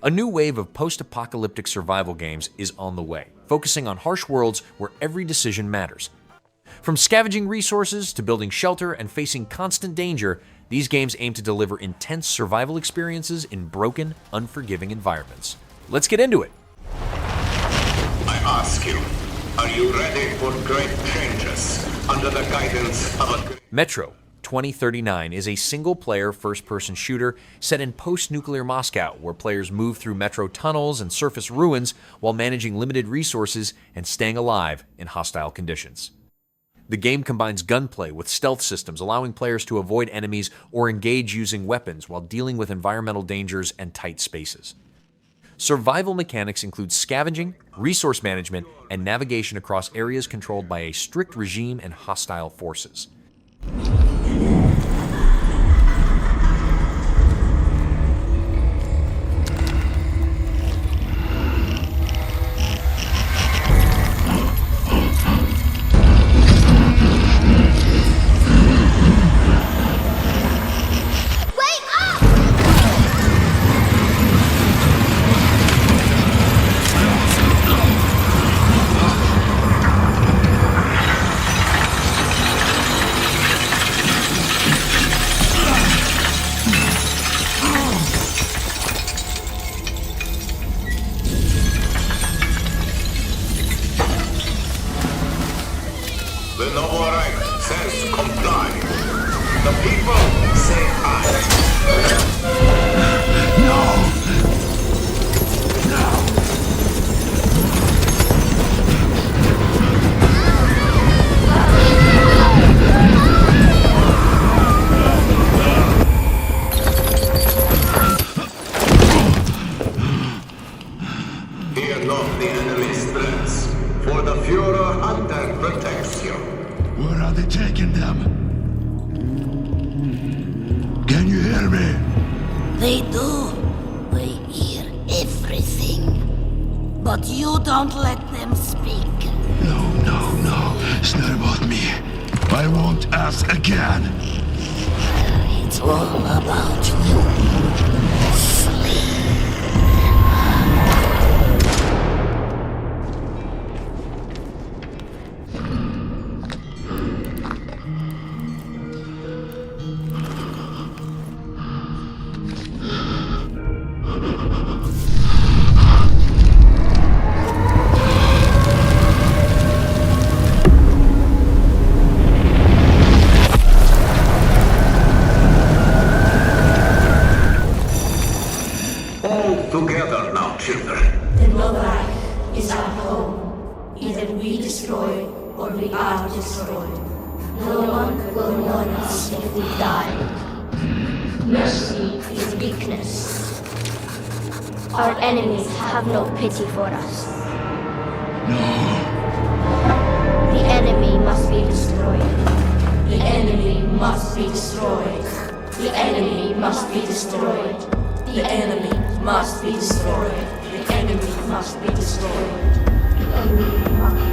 A new wave of post-apocalyptic survival games is on the way, focusing on harsh worlds where every decision matters. From scavenging resources to building shelter and facing constant danger, these games aim to deliver intense survival experiences in broken, unforgiving environments. Let's get into it. I ask you, are you ready for great changes under the guidance of a... Metro 2039 is a single-player first-person shooter set in post-nuclear Moscow, where players move through metro tunnels and surface ruins while managing limited resources and staying alive in hostile conditions. The game combines gunplay with stealth systems, allowing players to avoid enemies or engage using weapons while dealing with environmental dangers and tight spaces. Survival mechanics include scavenging, resource management, and navigation across areas controlled by a strict regime and hostile forces. The Novo Reich says comply. The people say aye. Fear not the enemy's threats, for the Führer hunter protects you. Where are they taking them? Can you hear me? They do. We hear everything. But you don't let them speak. No. It's not about me. I won't ask again. It's all about you. Sleep. Together now, children. The Novak is our home. Either we destroy or we are destroyed. No one will mourn us if we die. Mercy is weakness. Our enemies have no pity for us. No. The enemy must be destroyed. The enemy must be destroyed. The enemy must be destroyed. The enemy must be destroyed. The enemy must be destroyed. The enemy must be destroyed.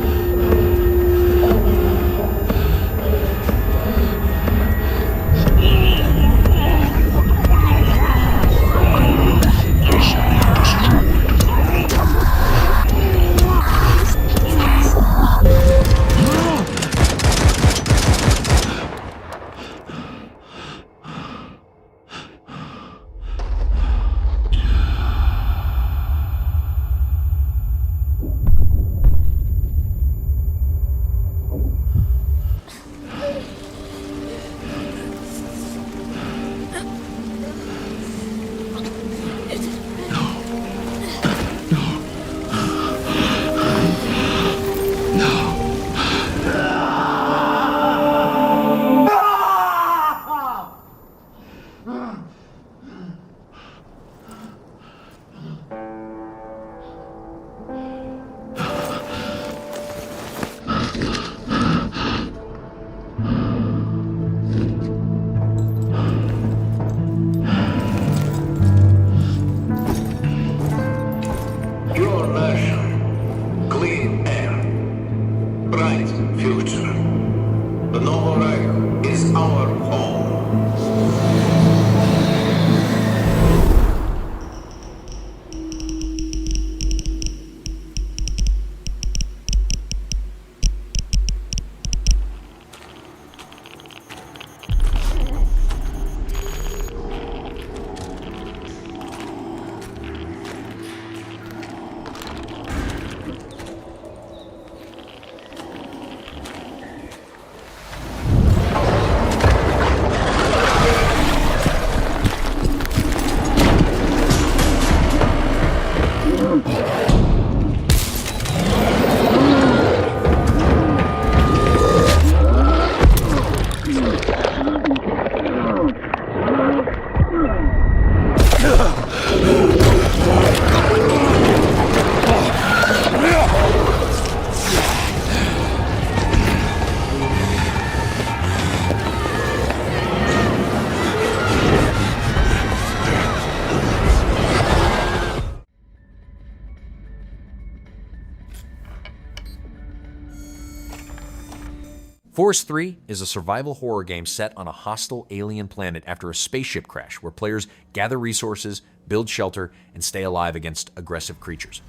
Forest 3 is a survival horror game set on a hostile alien planet after a spaceship crash where players gather resources, build shelter, and stay alive against aggressive creatures.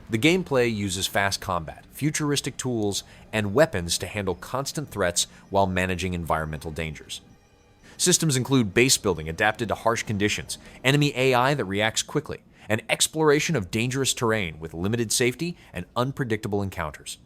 The gameplay uses fast combat, futuristic tools, and weapons to handle constant threats while managing environmental dangers. Systems include base building adapted to harsh conditions, enemy AI that reacts quickly, and exploration of dangerous terrain with limited safety and unpredictable encounters.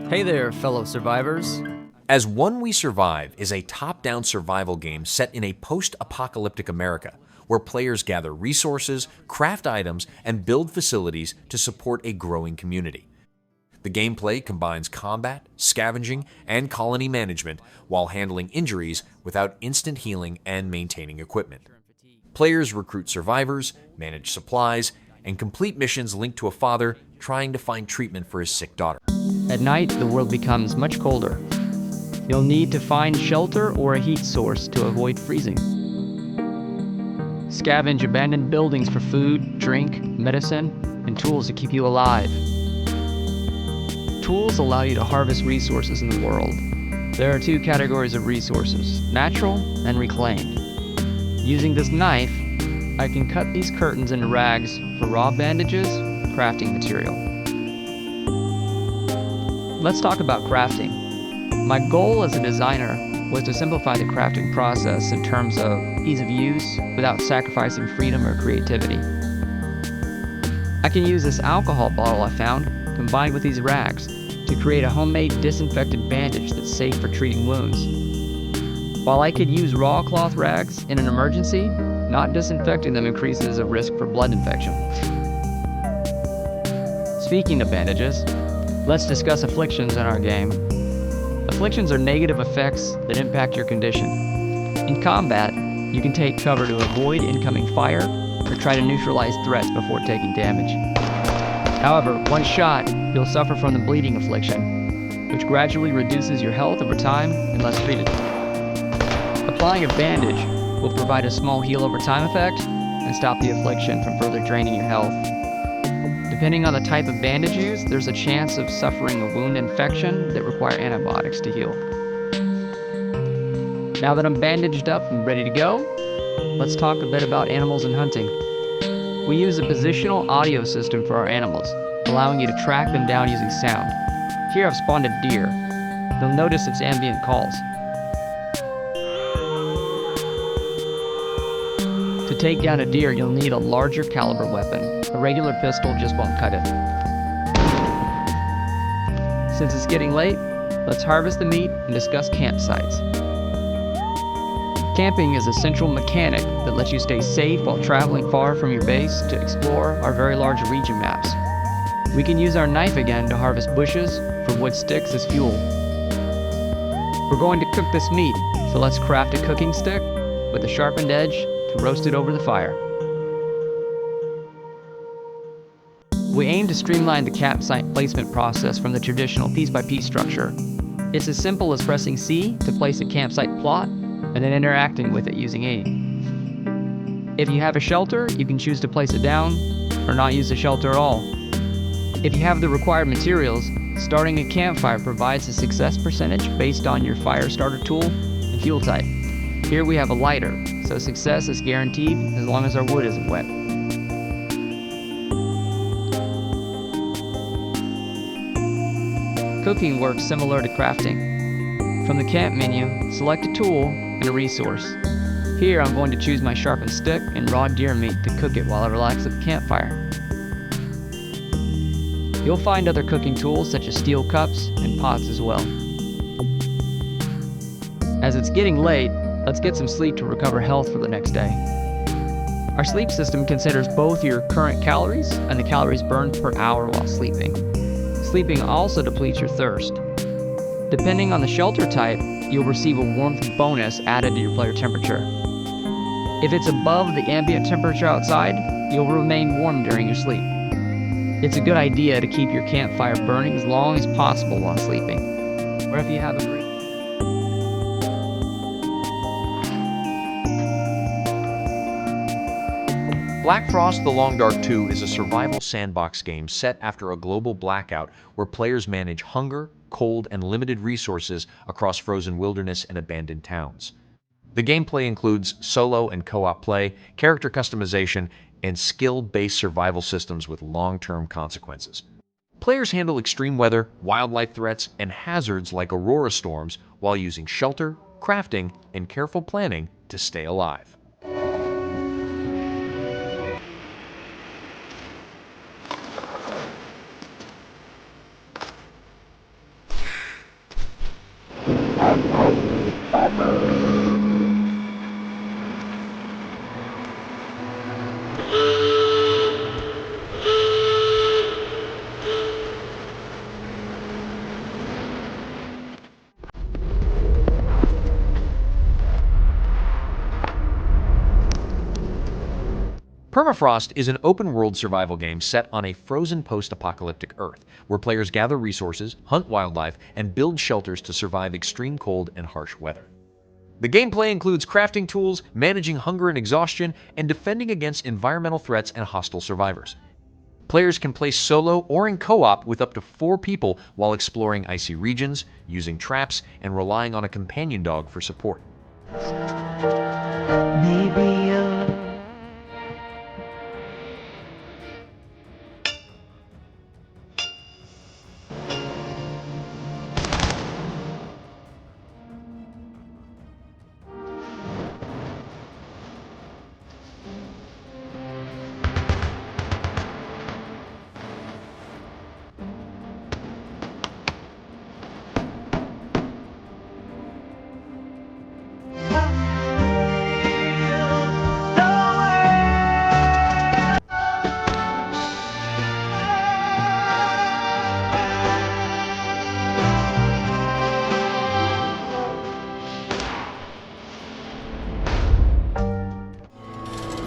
Hey there, fellow survivors. As One We Survive is a top-down survival game set in a post-apocalyptic America, where players gather resources, craft items, and build facilities to support a growing community. The gameplay combines combat, scavenging, and colony management while handling injuries without instant healing and maintaining equipment. Players recruit survivors, manage supplies, and complete missions linked to a father trying to find treatment for his sick daughter. At night, the world becomes much colder. You'll need to find shelter or a heat source to avoid freezing. Scavenge abandoned buildings for food, drink, medicine, and tools to keep you alive. Tools allow you to harvest resources in the world. There are two categories of resources, natural and reclaimed. Using this knife, I can cut these curtains into rags for raw bandages, crafting material. Let's talk about crafting. My goal as a designer was to simplify the crafting process in terms of ease of use without sacrificing freedom or creativity. I can use this alcohol bottle I found combined with these rags to create a homemade disinfected bandage that's safe for treating wounds. While I could use raw cloth rags in an emergency, not disinfecting them increases the risk for blood infection. Speaking of bandages, let's discuss afflictions in our game. Afflictions are negative effects that impact your condition. In combat, you can take cover to avoid incoming fire or try to neutralize threats before taking damage. However, one shot, you'll suffer from the bleeding affliction, which gradually reduces your health over time unless treated. Applying a bandage will provide a small heal over time effect and stop the affliction from further draining your health. Depending on the type of bandage used, there's a chance of suffering a wound infection that require antibiotics to heal. Now that I'm bandaged up and ready to go, let's talk a bit about animals and hunting. We use a positional audio system for our animals, allowing you to track them down using sound. Here I've spawned a deer. You'll notice its ambient calls. To take down a deer, you'll need a larger caliber weapon. A regular pistol just won't cut it. Since it's getting late, let's harvest the meat and discuss campsites. Camping is a central mechanic that lets you stay safe while traveling far from your base to explore our very large region maps. We can use our knife again to harvest bushes for wood sticks as fuel. We're going to cook this meat, so let's craft a cooking stick with a sharpened edge to roast it over the fire. We aim to streamline the campsite placement process from the traditional piece-by-piece structure. It's as simple as pressing C to place a campsite plot, and then interacting with it using E. If you have a shelter, you can choose to place it down, or not use the shelter at all. If you have the required materials, starting a campfire provides a success percentage based on your fire starter tool and fuel type. Here we have a lighter, so success is guaranteed as long as our wood isn't wet. Cooking works similar to crafting. From the camp menu, select a tool and a resource. Here I'm going to choose my sharpened stick and raw deer meat to cook it while I relax at the campfire. You'll find other cooking tools such as steel cups and pots as well. As it's getting late, let's get some sleep to recover health for the next day. Our sleep system considers both your current calories and the calories burned per hour while sleeping. Sleeping also depletes your thirst. Depending on the shelter type, you'll receive a warmth bonus added to your player temperature. If it's above the ambient temperature outside, you'll remain warm during your sleep. It's a good idea to keep your campfire burning as long as possible while sleeping. Or if you have a great BLACKFROST The Long Dark 2 is a survival sandbox game set after a global blackout where players manage hunger, cold, and limited resources across frozen wilderness and abandoned towns. The gameplay includes solo and co-op play, character customization, and skill-based survival systems with long-term consequences. Players handle extreme weather, wildlife threats, and hazards like aurora storms while using shelter, crafting, and careful planning to stay alive. Permafrost is an open-world survival game set on a frozen post-apocalyptic Earth, where players gather resources, hunt wildlife, and build shelters to survive extreme cold and harsh weather. The gameplay includes crafting tools, managing hunger and exhaustion, and defending against environmental threats and hostile survivors. Players can play solo or in co-op with up to 4 people while exploring icy regions, using traps, and relying on a companion dog for support.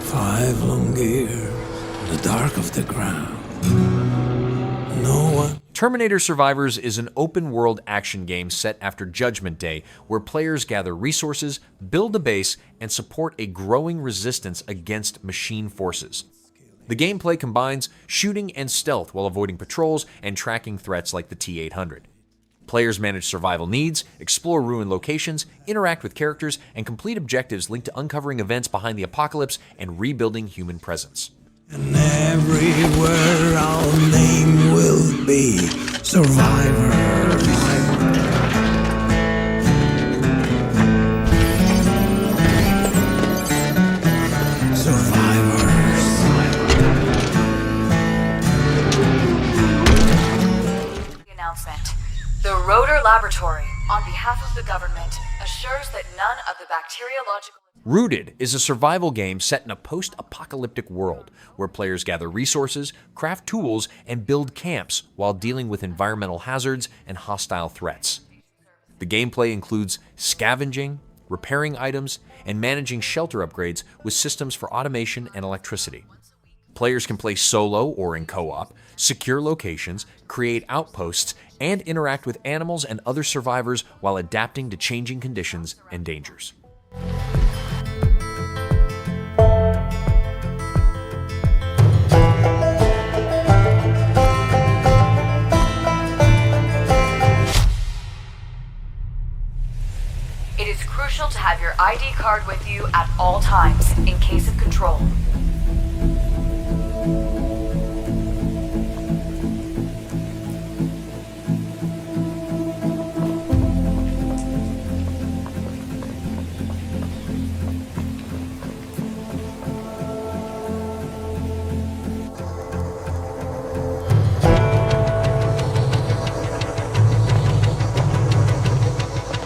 Five long years in the dark of the ground. No one. Terminator Survivors is an open-world action game set after Judgment Day, where players gather resources, build a base, and support a growing resistance against machine forces. The gameplay combines shooting and stealth while avoiding patrols and tracking threats like the T-800. Players manage survival needs, explore ruined locations, interact with characters, and complete objectives linked to uncovering events behind the apocalypse and rebuilding human presence. And everywhere our name will be survivors. The Rotor Laboratory, on behalf of the government, assures that none of the bacteriological... Rooted is a survival game set in a post-apocalyptic world where players gather resources, craft tools, and build camps while dealing with environmental hazards and hostile threats. The gameplay includes scavenging, repairing items, and managing shelter upgrades with systems for automation and electricity. Players can play solo or in co-op, secure locations, create outposts, and interact with animals and other survivors while adapting to changing conditions and dangers. It is crucial to have your ID card with you at all times in case of control.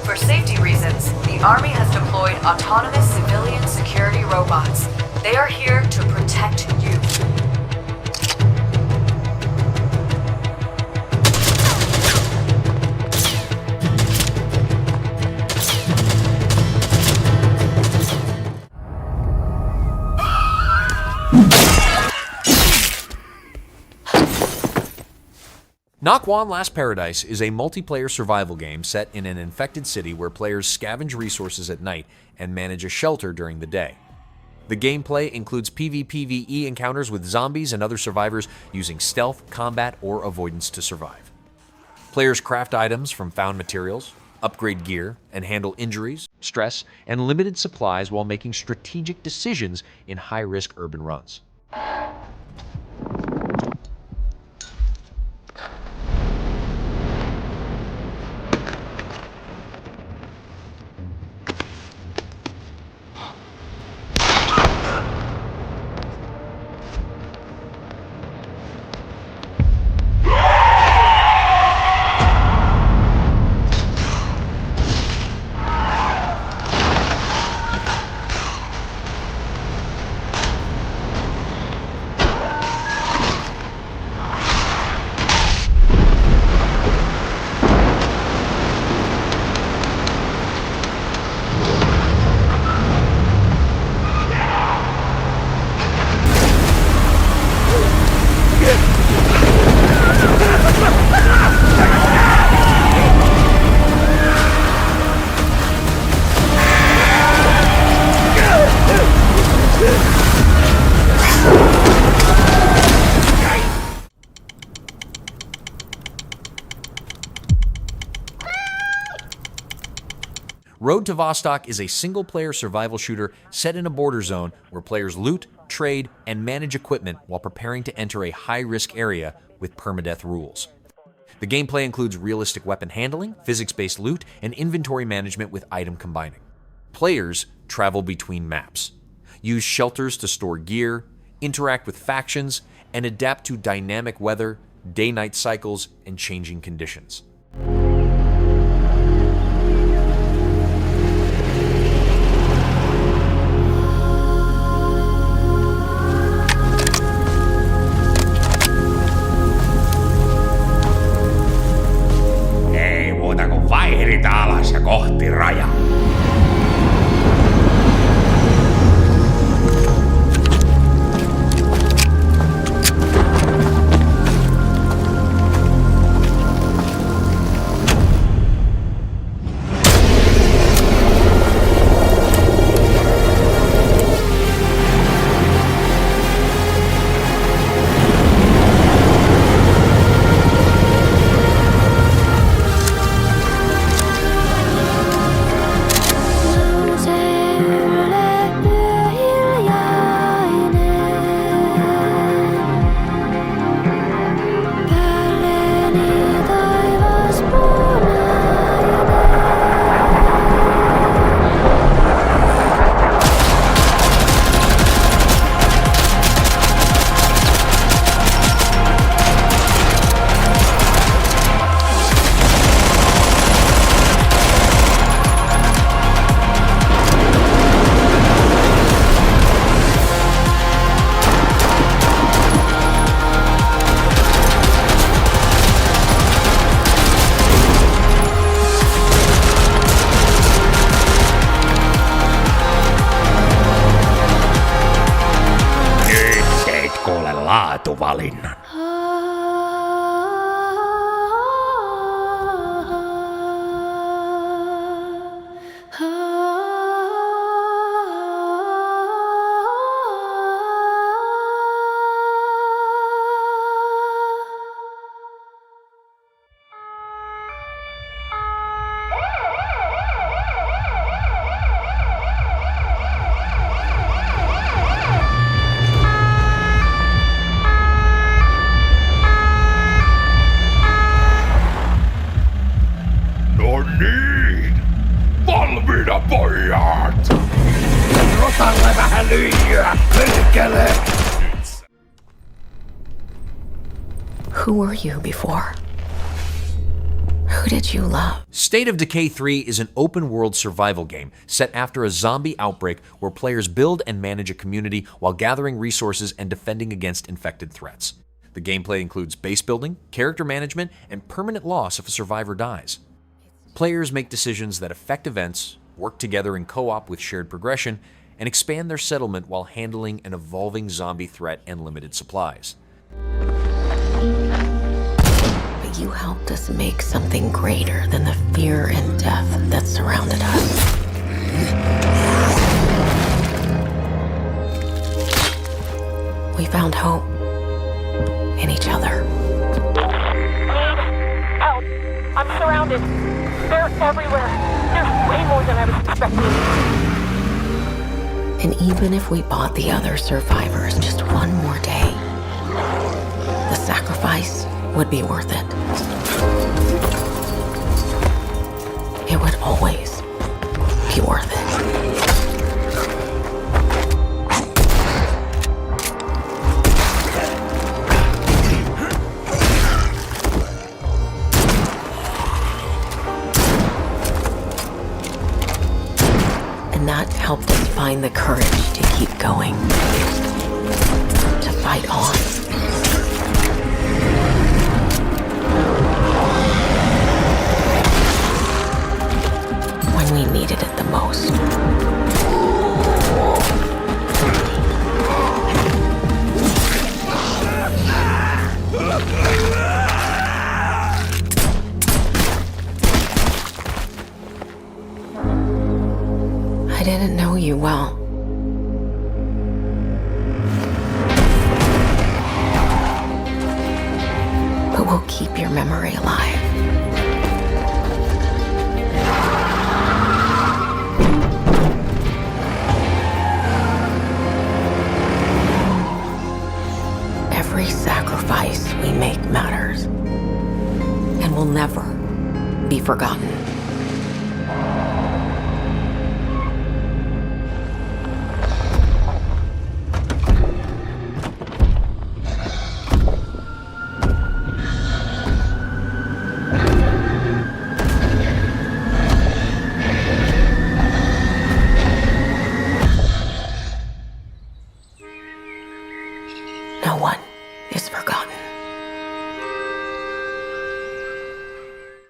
For safety reasons, the Army has deployed autonomous civilian security robots. They are here to protect you. Nakwon Last Paradise is a multiplayer survival game set in an infected city where players scavenge resources at night and manage a shelter during the day. The gameplay includes PvPvE encounters with zombies and other survivors using stealth, combat, or avoidance to survive. Players craft items from found materials, upgrade gear, and handle injuries, stress, and limited supplies while making strategic decisions in high-risk urban runs. Road to Vostok is a single-player survival shooter set in a border zone where players loot, trade, and manage equipment while preparing to enter a high-risk area with permadeath rules. The gameplay includes realistic weapon handling, physics-based loot, and inventory management with item combining. Players travel between maps, use shelters to store gear, interact with factions, and adapt to dynamic weather, day-night cycles, and changing conditions. Alas ja kohti rajaa. laatuvalinnan. No niin! Valmiina pojat! Rotalle vähän lyijyä, perkele! Who were you before? Who did you love? State of Decay 3 is an open-world survival game set after a zombie outbreak where players build and manage a community while gathering resources and defending against infected threats. The gameplay includes base building, character management, and permanent loss if a survivor dies. Players make decisions that affect events, work together in co-op with shared progression, and expand their settlement while handling an evolving zombie threat and limited supplies. But you helped us make something greater than the fear and death that surrounded us. We found hope in each other. Help! I'm surrounded. They're everywhere. There's way more than I was expecting. And even if we bought the other survivors just one more day, the sacrifice would be worth it. It would always be worth it. And that helped us find the courage to keep going, to fight on. When we needed it the most. I didn't know you well. But we'll keep your memory alive. Every sacrifice we make matters and will never be forgotten. No one is forgotten.